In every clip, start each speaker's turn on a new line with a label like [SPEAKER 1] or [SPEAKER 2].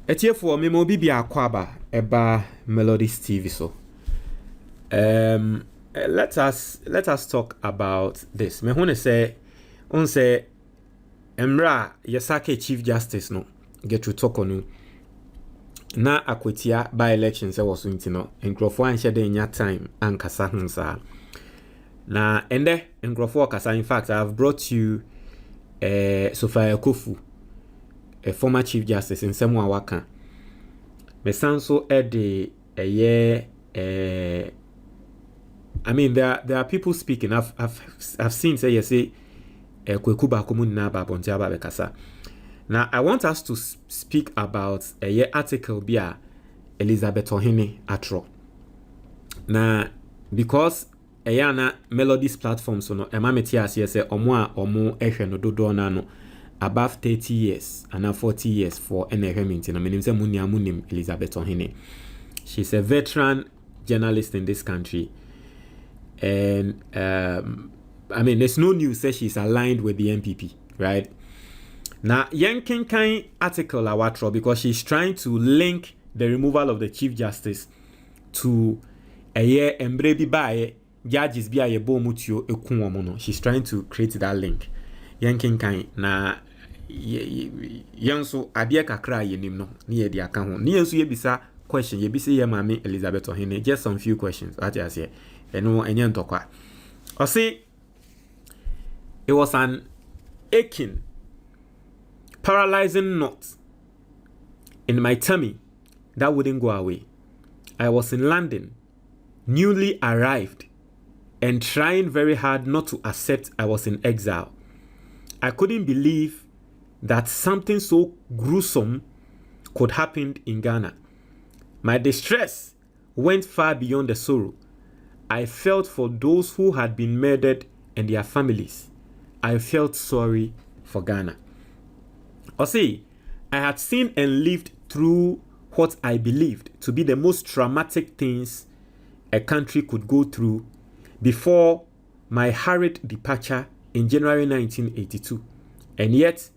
[SPEAKER 1] Etiefo me mo bibia akwaba eba Melodies TV so. Let us talk about this. Me wanna say Emra Yasake Chief Justice no Gertrude Torkornoo na akwetia by elections was no nkrofo anhye de nya time ankasa hunsa na ende nkrofo kasa. In fact, I have brought you Sofia Kofu, a former Chief Justice in Semwa Waka. Me sanso ede I mean, there are people speaking. I've seen say kwekuba komu na ba bonti aba bekasa. Now I want us to speak about a article bia Elizabeth Ohene atro. Now because na Melodies platform so no emameti ase say omo ehwe no dodo na no above 30 years and 40 years for enehwement na menim say munim Elizabeth Ohene. She's a veteran journalist in this country. And I mean, there's no news that she's aligned with the MPP, right? Now, Yankin kind article awatro because she's trying to link the removal of the Chief Justice to a year embrebi by judges be a bomutio ekunwomono. She's trying to create that link. Yankin kind na yanso abia kakra yenim no ni di aka ho. Ni yanso yebisa question yebisa ye mama Elizabeth Ohene. Just some few questions. What you say? I see it was an aching, paralyzing knot in my tummy that wouldn't go away. I was in London, newly arrived, and trying very hard not to accept I was in exile. I couldn't believe that something so gruesome could happen in Ghana. My distress went far beyond the sorrow. I felt for those who had been murdered and their families. I felt sorry for Ghana. I had seen and lived through what I believed to be the most traumatic things a country could go through before my hurried departure in January 1982. And yet,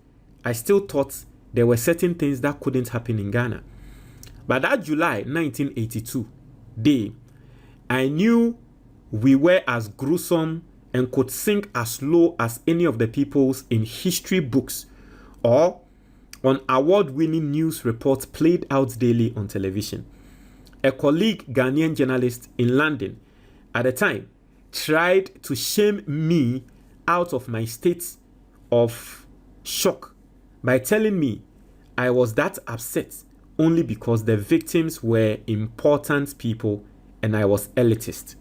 [SPEAKER 1] I still thought there were certain things that couldn't happen in Ghana. But that July 1982 day, I knew we were as gruesome and could sink as low as any of the peoples in history books or on award-winning news reports played out daily on television. A colleague, Ghanaian journalist in London at the time, tried to shame me out of my state of shock by telling me I was that upset only because the victims were important people and I was elitist.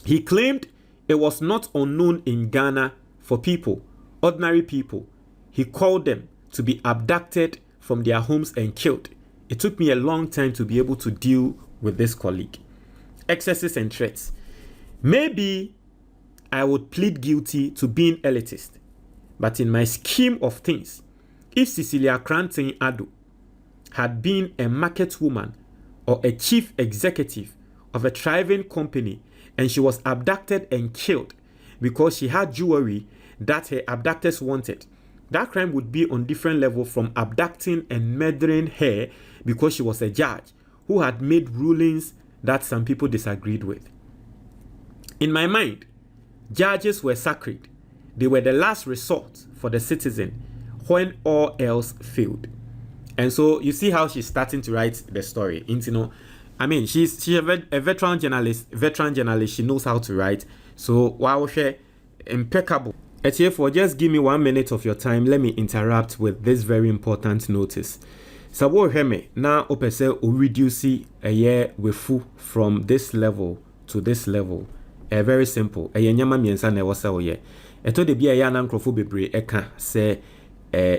[SPEAKER 1] He claimed it was not unknown in Ghana for people, ordinary people. He called them to be abducted from their homes and killed. It took me a long time to be able to deal with this colleague. Excesses and threats. Maybe I would plead guilty to being elitist, but in my scheme of things, if Cecilia Cranton Ado had been a market woman or a chief executive of a thriving company and she was abducted and killed because she had jewelry that her abductors wanted, that crime would be on different level from abducting and murdering her because she was a judge who had made rulings that some people disagreed with. In my mind, judges were sacred. They were the last resort for the citizen when all else failed. And so you see how she's starting to write the story. I mean, she's a veteran journalist. She knows how to write. So wow, she impeccable. For just give me 1 minute of your time. Let me interrupt with this very important notice. Sabo heme na opese o reduce a year wefu from this level to this level. Very simple. Nyama miensa na ewo se oye. Eto de bia ya na nkrofo bebre eka se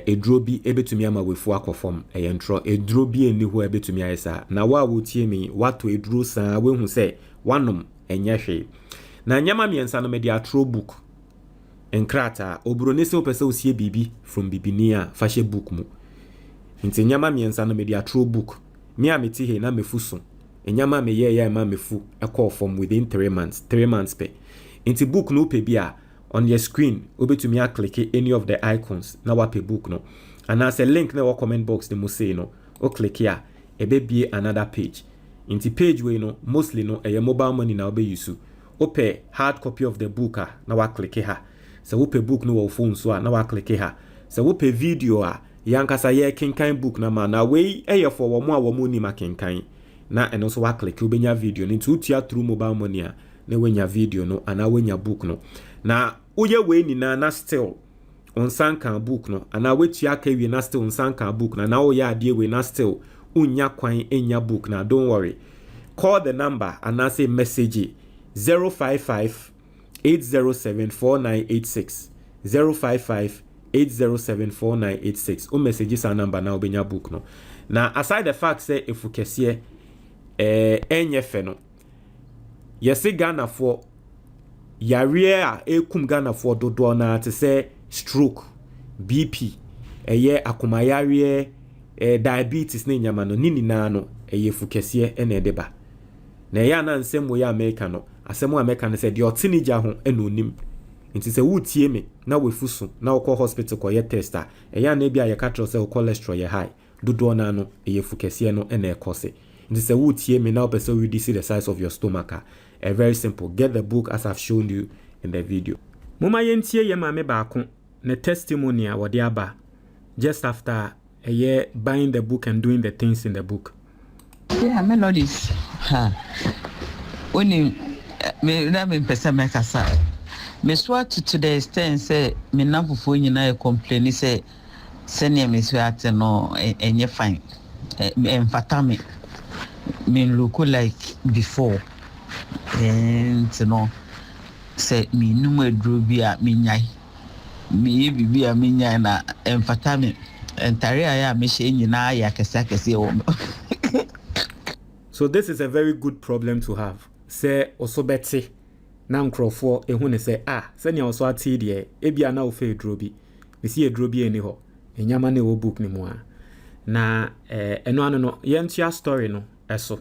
[SPEAKER 1] eduro bi ebetumi ama wefu akofom entro eduro bi eni ho ebetumi ayesa na wa wotie mi wato eduro san we hu se wanom enye hwe na nyama miensa no media atro book enkrata obrone se opese osie bibi from bibinia fashe book mu nti nyama miensa no media atro book mi ameti he na mefuso enyama me ye ma mefu ekofom within 3 months pe nti book no pe bia on your screen, obetumi click any of the icons na wape book no. And as a link na wa comment box the must say no. o click here be another page. Into page we no mostly no a mobile money na be use. Ope hard copy of the book na wa click here. So ope book no phone so na wa click here. So ope video yankasa ye kenkan book na ma na we for wo ni ma kenkan na eno so wa click ubenya video ni to through mobile money na wenya video no ana wenya book no na uye we ni na still on sanka book no ana wetua ka we na still on sanka book na o ya ade we na still unya kwan enya book na don't worry, call the number and say message 055 807 4986 055 807 4986 o messages our number na obenya book no na aside the fact say if ukese enye fe no yesi Ghana for yare a ekum Ghana for dodo na te say stroke BP akomayare diabetes na nyama no nini na no fukese ene edeba na ya na nsem wo ya America no asem America no say the teenager ho enonim nti se wutie me na wefusu na okọ hospital ko ye tester ya na bia ye ka tro say cholesterol ye high dodo na no fukese no ene ekose nti se wutie me na opese we see the size of your stomach very simple. Get the book as I've shown you in the video. Mama yentie ye mame baako ne testimony a wode aba just after a year buying the book and doing the things in the book.
[SPEAKER 2] Yeah, melodies. Only me na me pesa me kasa. Me swat to the extent say me na fufu nyina complain say senior me swat no enye fine. Emfata me look like before. And no say me nume drubi a me nyai me bibi a me nyai na emfata me entare aya me hye nyina ya kese wo.
[SPEAKER 1] So this is a very good problem to have. Say osobeti na nkrofo ehu ne say senya oso ati de ebia na ofe drubi me si drubi eni ho enyama na wo book ni mu a na eno ano no yentia story no eso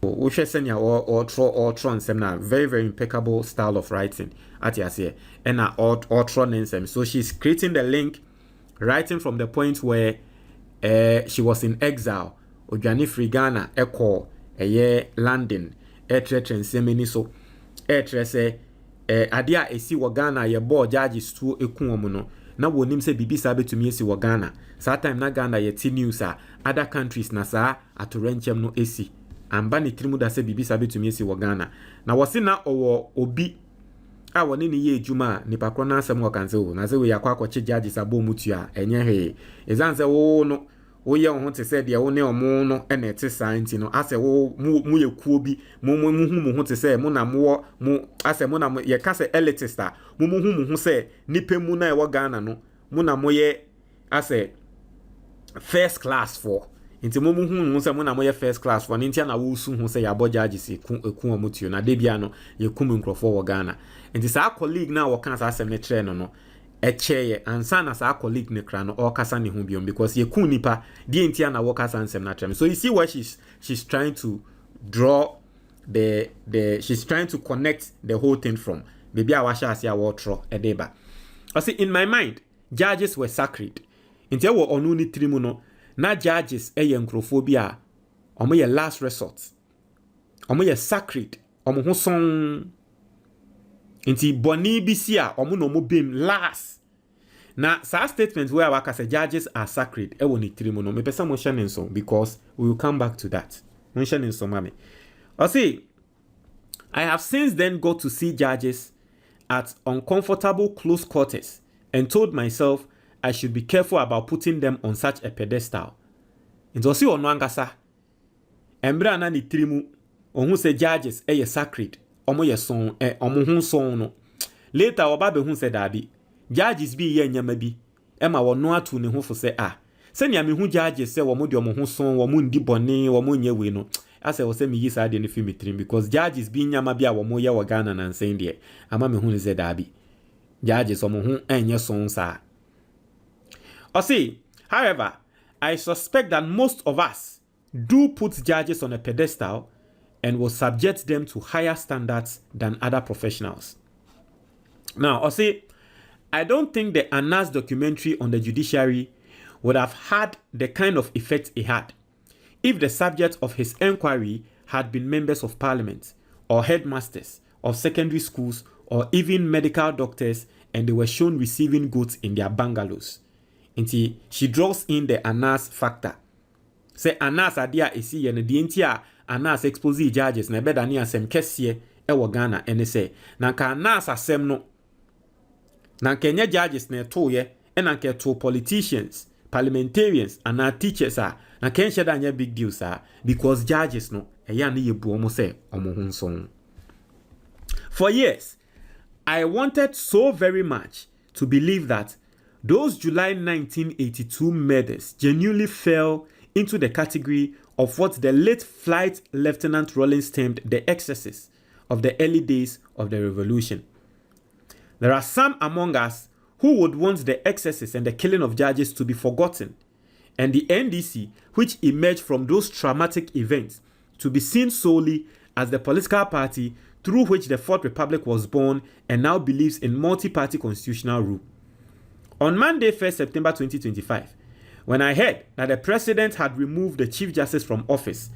[SPEAKER 1] we share senior or tron seminar very very impeccable style of writing at yase and or tron nsem. So she's creating the link writing from the point where she was in exile odwane free Ghana eko London etre semeni so etre se adia esi wo Ghana ye board judges to ekun no na wonim se bibi sa betumi esi wo Ghana sa time na Ghana ye ti news other countries na sa atorenchem no esi amba ni trimu da se bibi sabe tumi esi wo Ghana na wose na owo obi a woni ni ye ejuma ni pakro na asem wo kanse wo na se we yakwa akwache judge sabo mutua enye he ezanse wo no wo ye ho te se de wo ne omo no ene te santi no ase wo mu ye kuo bi mu ho te se mu na mu ase mu na ye ka se elitist mu hu se nipa mu na e wo Ghana no mu na mo ye ase first class for inti mo hu se mo na mo ye first class for ntia na wo su hu se ya bo judges eku omutuo na debia no ye kum nkrofo wo Ghana inti sa colleague na wo kan sa asem ne tre no echeye ansa na sa colleague ne kra no o kasa ne hu biom because ye kun nipa die ntia na wo kasa ansem na tre. So you see what she's trying to draw she's trying to connect the whole thing from baby a wa sha asia wo tro edeba. I see in my mind judges were sacred inti wo onu ni trimu no na judges nkrofobia omo ye last resort omo ye sacred omo ho son inti boni bisia omo no mo bem last na sa statement where waka say judges are sacred ni trimu no me pesa mo share nso because we will come back to that mention nso mame. I see I have since then got to see judges at uncomfortable close quarters and told myself I should be careful about putting them on such a pedestal. Into si ono angasa. Embra na ni trimu ohun se judges ye sacred. Omo ye son omo hun son no. Later oba be hun se dabi. Judges bi ye nyama bi. Ema wono atu ne ho fo se se nia me hu judges se wo mo de omo hun son wo mo ndi bone wo mo nye we no. Ase wo se mi yi sa de ne fi mi trim because judges bi nyama bi a wo mo ye wo Ghana na nsen de. Ama me hun se dabi. Judges omo hun enye son sa. However, I suspect that most of us do put judges on a pedestal and will subject them to higher standards than other professionals. Now, I don't think the Anas documentary on the judiciary would have had the kind of effect it had if the subject of his inquiry had been members of parliament or headmasters of secondary schools or even medical doctors and they were shown receiving goods in their bungalows. Inti, she draws in the Anas factor. Say Anas adia esi ye ne di enti a Anas expose judges na beda ni asem kese ewo Ghana ene say na ka Anas asem no na kenye judges na to ye ena ke to politicians, parliamentarians and our teachers are na ken sheda anya big deal sir because judges no eya na yebu omo say omo ho nson. For years I wanted so very much to believe that those July 1982 murders genuinely fell into the category of what the late Flight Lieutenant Rollins termed the excesses of the early days of the revolution. There are some among us who would want the excesses and the killing of judges to be forgotten, and the NDC, which emerged from those traumatic events, to be seen solely as the political party through which the Fourth Republic was born and now believes in multi-party constitutional rule. On Monday, 1st September 2025, when I heard that the president had removed the Chief Justice from office,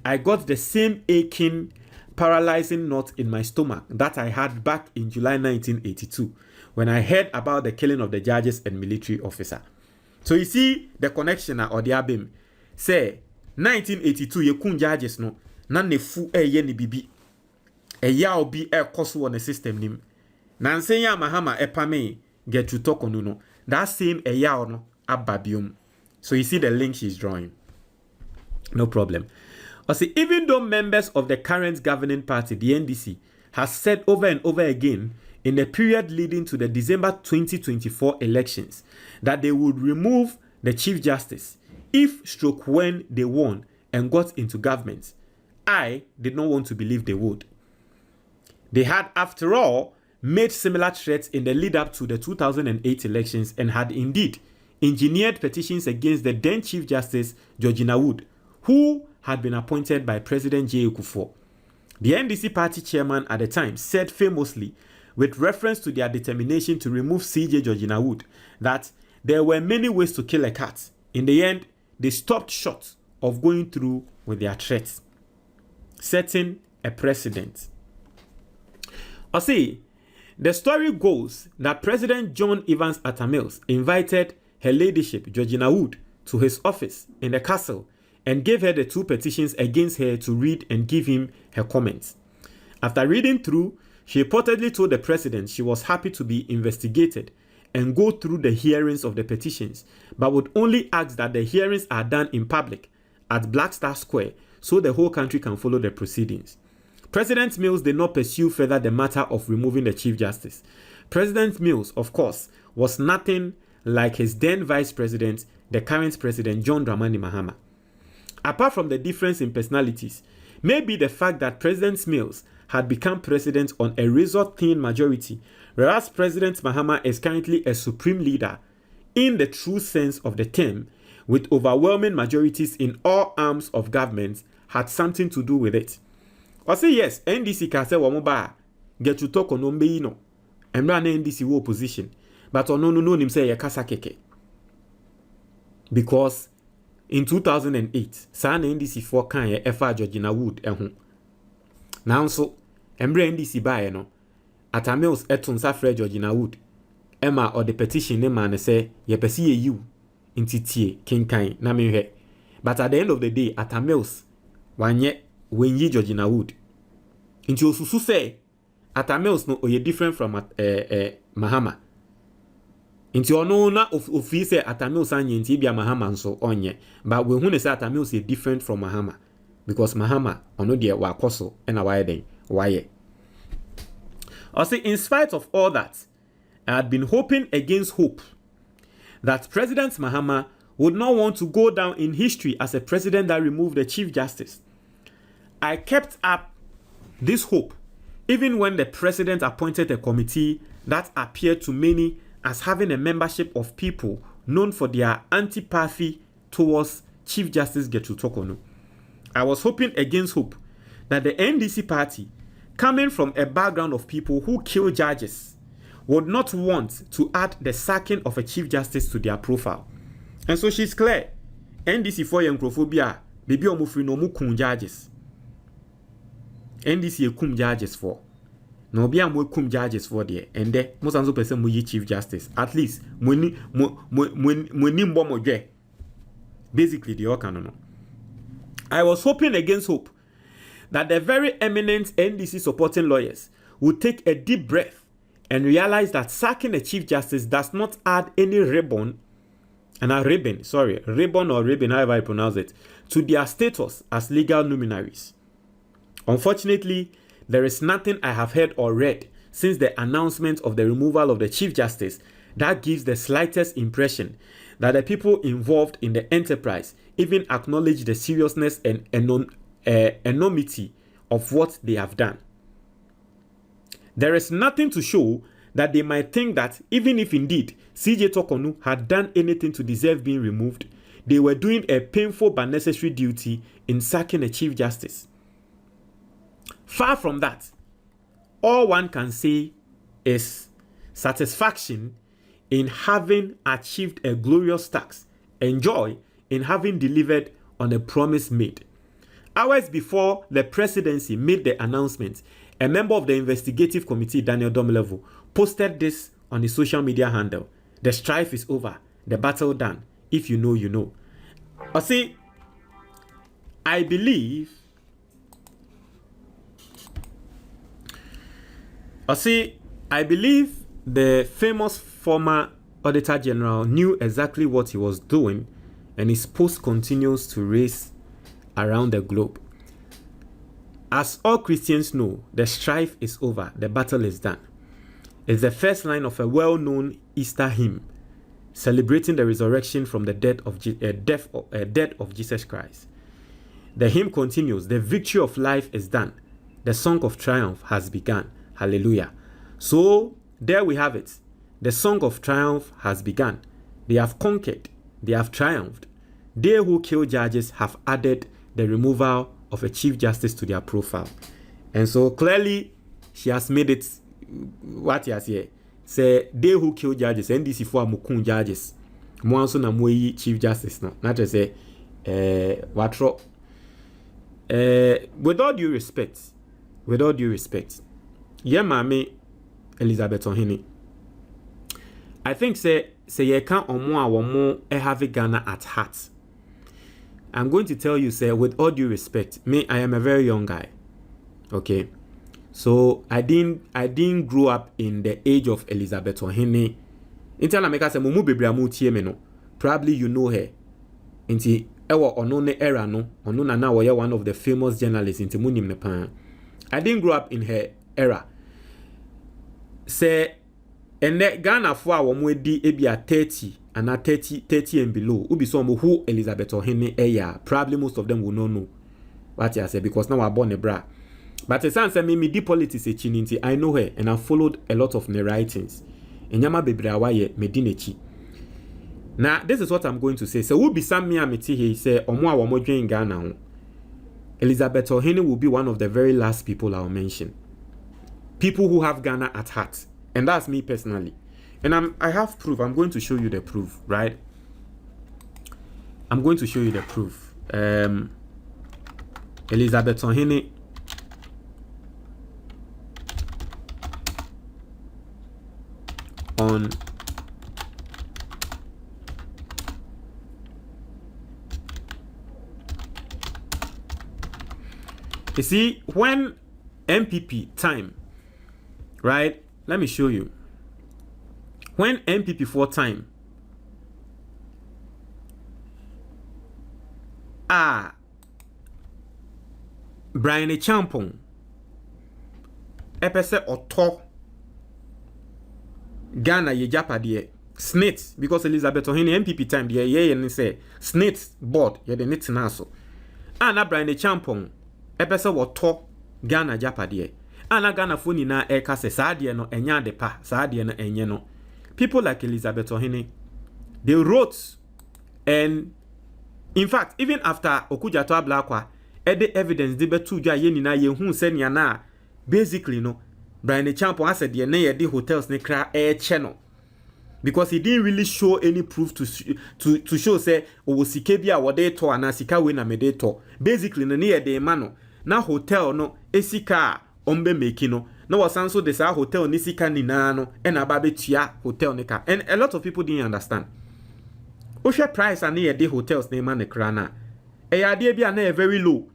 [SPEAKER 1] I got the same aching, paralyzing knot in my stomach that I had back in July 1982 when I heard about the killing of the judges and military officer. So you see the connection or the abim. Say 1982 ye kun judges no na ne fu ye ni bibi. Ya obi koso on the system nim. Na nsenya Mahama epame Gertrude Torkornoo no. That same ya no ababium. So you see the link she's drawing. No problem. Or see, even though members of the current governing party, the NDC, has said over and over again in the period leading to the December 2024 elections that they would remove the Chief Justice when they won and got into government, I did not want to believe they would. They had, after all, made similar threats in the lead up to the 2008 elections and had indeed engineered petitions against the then Chief Justice Georgina Wood, who had been appointed by President J. Kufuor. The NDC party chairman at the time said famously, with reference to their determination to remove CJ Georgina Wood, that there were many ways to kill a cat. In the end, they stopped short of going through with their threats, setting a precedent. Or see, the story goes that President John Evans Atta Mills invited Her Ladyship Georgina Wood to his office in the castle and gave her the two petitions against her to read and give him her comments. After reading through, she reportedly told the president she was happy to be investigated and go through the hearings of the petitions, but would only ask that the hearings are done in public at Black Star Square so the whole country can follow the proceedings. President Mills did not pursue further the matter of removing the Chief Justice. President Mills, of course, was nothing like his then Vice President, the current President John Dramani Mahama. Apart from the difference in personalities, maybe the fact that President Mills had become president on a razor-thin majority, whereas President Mahama is currently a supreme leader in the true sense of the term, with overwhelming majorities in all arms of government, had something to do with it. Or say yes, NDC can say wamoba Gertrude Torkornoo mbe no. Emra na NDC wo opposition, but no nim say yakasa keke. Because in 2008, sa na NDC for kan ye efa Georgina Wood ehun. Now so emra NDC ba no, Atta Mills etun sa frɛ Georgina Wood. Emma or the petition ne man say ye pesi ye you intitie kinkan na menhwe. But at the end of the day, Atta Mills wanye wenyi Georgina Wood. Inti osusu say Atta Mills no oye different from Mahama. Inti ono na ofi say Atta Mills anye nti bia Mahama nso onye. But we hu ne say Atta Mills is different from Mahama because Mahama ono de wa koso na waye den waye. I say in spite of all that, I had been hoping against hope that President Mahama would not want to go down in history as a president that removed the Chief Justice. I kept up this hope even when the president appointed a committee that appeared to many as having a membership of people known for their antipathy towards Chief Justice Gertrude Torkornoo. I was hoping against hope that the NDC party, coming from a background of people who kill judges, would not want to add the sacking of a Chief Justice to their profile. And so she's clear. NDC for Yankrophobia, baby omufri no mu kum judges. NDC kum judges for. No be am kum judges for there. And there, most anso person mu chief justice. At least, mweni mbo dwe. Basically, the all I was hoping against hope that the very eminent NDC supporting lawyers would take a deep breath and realize that sacking a chief justice does not add any ribbon or ribbon, however I pronounce it, to their status as legal luminaries. Unfortunately, there is nothing I have heard or read since the announcement of the removal of the chief justice that gives the slightest impression that the people involved in the enterprise even acknowledge the seriousness and enormity of what they have done. There is nothing to show that they might think that even if indeed CJ Torkornoo had done anything to deserve being removed, they were doing a painful but necessary duty in sacking a chief justice. Far from that, all one can say is satisfaction in having achieved a glorious task and joy in having delivered on a promise made. Hours before the presidency made the announcement, a member of the investigative committee, Daniel Domelevo, posted this on his social media handle. The strife is over, the battle done. If you know, you know. I believe the famous former Auditor General knew exactly what he was doing, and his post continues to race around the globe. As all Christians know, the strife is over, the battle is done. It's the first line of a well-known Easter hymn celebrating the resurrection from the death of Jesus Christ. The hymn continues, the victory of life is done. The song of triumph has begun. Hallelujah. So, there we have it. The song of triumph has begun. They have conquered. They have triumphed. They who kill judges have added the removal of a chief justice to their profile. And so, clearly, she has made it what he has here. Say, they who kill judges, NDC for mukun judges. Mwanso na mweyi chief justice no. Not to say, watro. With all due respect, yeah, mami Elizabeth Ohene. I think say you can't omo have Ghana at heart. I'm going to tell you, say, with all due respect, I am a very young guy. Okay. So I didn't grow up in the age of Elizabeth Ohene. Until I make us say mumu bebre amu tie me no. Probably you know her. Inti ewa ono ne era no. Ono na na woye one of the famous journalists inti munim ne pan. I didn't grow up in her era. Say ene Ghana fo a wo mo di ebia 30 and 30 and below. Ubi so mo who Elizabeth Ohene eya. Probably most of them will not know what I say because now I born a bra. But the sense me di politics e chininti, I know her and I followed a lot of her writings. Enyama bebrawa ye medinechi. Now this is what I'm going to say. So will be some me amiti he say omo a wo mo dwen Ghana ho. Elizabeth Ohene will be one of the very last people I'll mention. People who have Ghana at heart. And that's me personally. And I have proof. I'm going to show you the proof, right? I'm going to show you the proof. Elizabeth Ohene. On you see, when MPP time, right? Let me show you. When MPP for time, Brian Champon, epese oto Ghana ye japade snit because Elizabeth Ohene MPP time the ye and say snit board ye the nit na so. Na Brian Champon epese oto Ghana japade. Ana Ghana fo nyina eka se saade no enya de pa saade no enye no. People like Elizabeth Ohene, they wrote, and in fact even after Okujato Ablakwa the evidence de betu dwa ye nyina ye hu se nia na basically no Brian Champon said ye na ye de hotels ne kra channel. because he didn't really show any proof to show say o sika bi a wode to ana sika we na me de to. Basically no ne de ma no na hotel no esika ombe make no na wasan so de sa hotel ni sika ni na no e na ba betua hotel ne ka. And a lot of people didn't understand. O share price and ye de hotels na ma ne kra na e ya de bia na very low.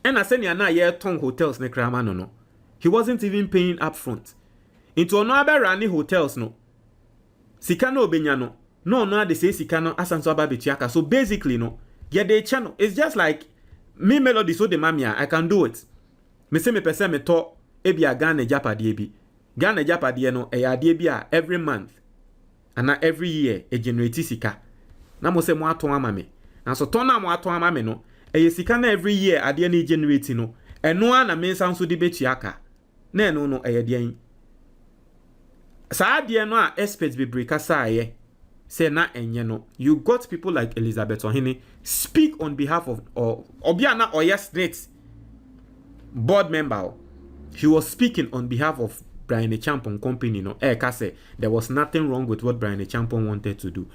[SPEAKER 1] And asenia na ye ton hotels ne kra ma no. He wasn't even paying up front. Into no abe running hotels no. Sika no obenya no. No they say sika no asanso aba betuaka. So basically no, yeah they channel. It's just like me melody so the mamia I can do it. Me say me pese me to ebi a Ghana japade bi. Ghana japade no e ade bi a every month and every year e generate sika. Na mo se mo aton ama me. Na so ton na mo aton ama me no. E sika na every year ade na generate no. Eno a na me sanso de betuaka. Na eno no e de an. Sa ade no a experts be break asaye. Say na enye no. You got people like Elizabeth Ohene speak on behalf of Obiana Oya State board member. He was speaking on behalf of Brian Champon company no. Say there was nothing wrong with what Brian Champon wanted to do.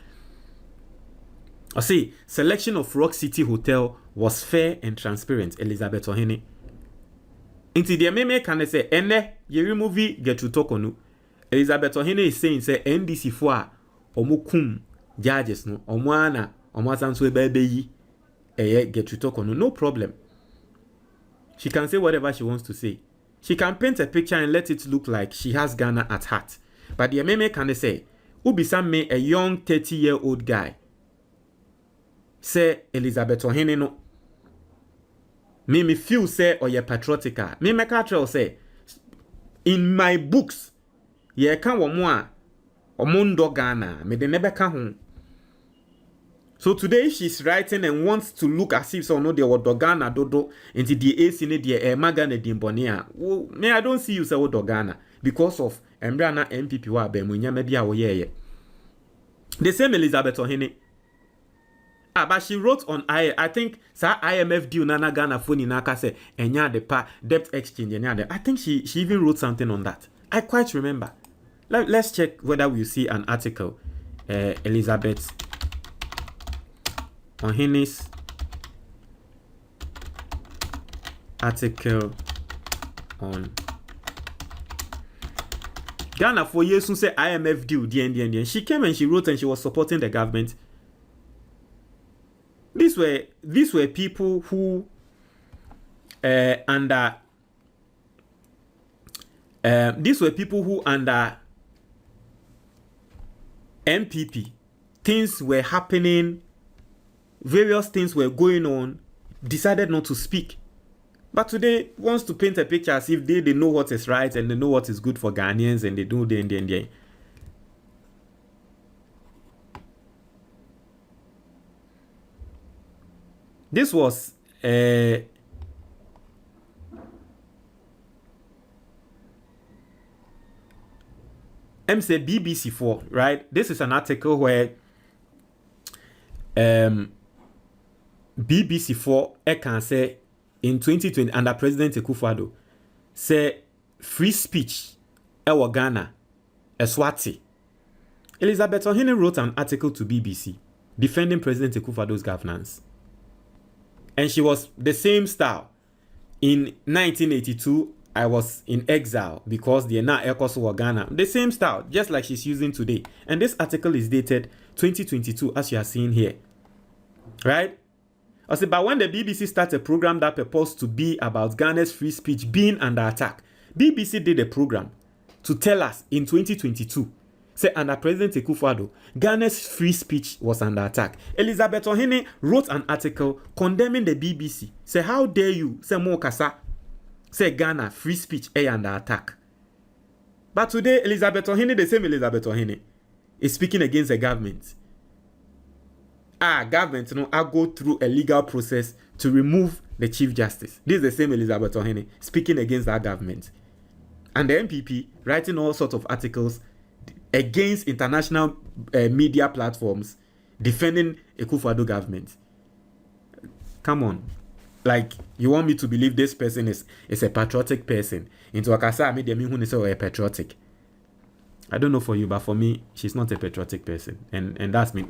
[SPEAKER 1] I say selection of Rock City Hotel was fair and transparent. Elizabeth Ohene. Into the meme can say ene ye remove Gertrude Torkornoo. Elizabeth Ohene is saying say NDC for omukum judges no omwana omasanso ebebeyi Gertrude Torkornoo. No problem. She can say whatever she wants to say. She can paint a picture and let it look like she has Ghana at heart. But the meme can say Ubisam me a young 30-year-old guy say Elizabeth Ohene no me feel say or ye patriotica. Me catch say in my books ye can wo omundo Ghana me de nebe ka ho. So today she's writing and wants to look as if so no de wodo Ghana dodo into the AC ne de magana dimbone a. Me I don't see you say wodo Ghana because of embra na MPP wa ba mu nya ma bia wo ye. The same Elizabeth Ohene. But she wrote on I think sa IMF deal na Ghana phone na ka say enya de pa debt exchange enya de. I think she even wrote something on that. I quite remember. Let's check whether we see an article. Elizabeth Ohene's article on Ghana for years soon say IMF deal the. She came and she wrote and she was supporting the government. These were people who under MPP, things were happening, various things were going on, decided not to speak. But today wants to paint a picture as if they know what is right and they know what is good for Ghanaians and they do the. This was say BBC4, right? This is an article where BBC4 can say in 2020 under President Akufo-Addo say free speech ewa Ghana eswati. Elizabeth Ohene wrote an article to BBC defending President Akufo-Addo's governance. And she was the same style. In 1982, I was in exile because the na Ekoso Ghana. The same style, just like she's using today. And this article is dated 2022, as you are seeing here. Right? I said, but when the BBC started a program that purports to be about Ghana's free speech being under attack, BBC did a program to tell us in 2022, say under President Akufo-Addo, Ghana's free speech was under attack. Elizabeth Ohene wrote an article condemning the BBC. Say, how dare you, say mo kasa, say Ghana free speech under attack. But today, Elizabeth Ohene, the same Elizabeth Ohene, is speaking against the government. Government, I go through a legal process to remove the Chief Justice. This is the same Elizabeth Ohene speaking against that government. And the MPP writing all sorts of articles against international media platforms defending Akufo-Addo government. Come on. Like, you want me to believe this person is a patriotic person. Into Akasa, I made them who say a patriotic. I don't know for you, but for me, she's not a patriotic person. And that's me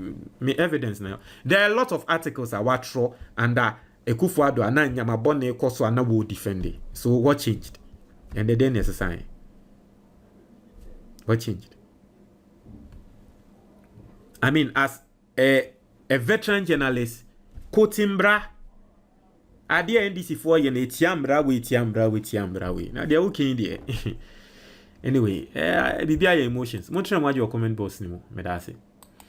[SPEAKER 1] evidence now. There are a lot of articles I watch through and Ekufuado and Nyamabone Koso and will defend it. So what changed? And the day necessary. What changed? I mean, as a veteran journalist, Kotimbra, Adia NDC for yen tiambra we. Now they're okay in there. Anyway, BBI emotions. Montreal, what your comment box, Nemo, Medase.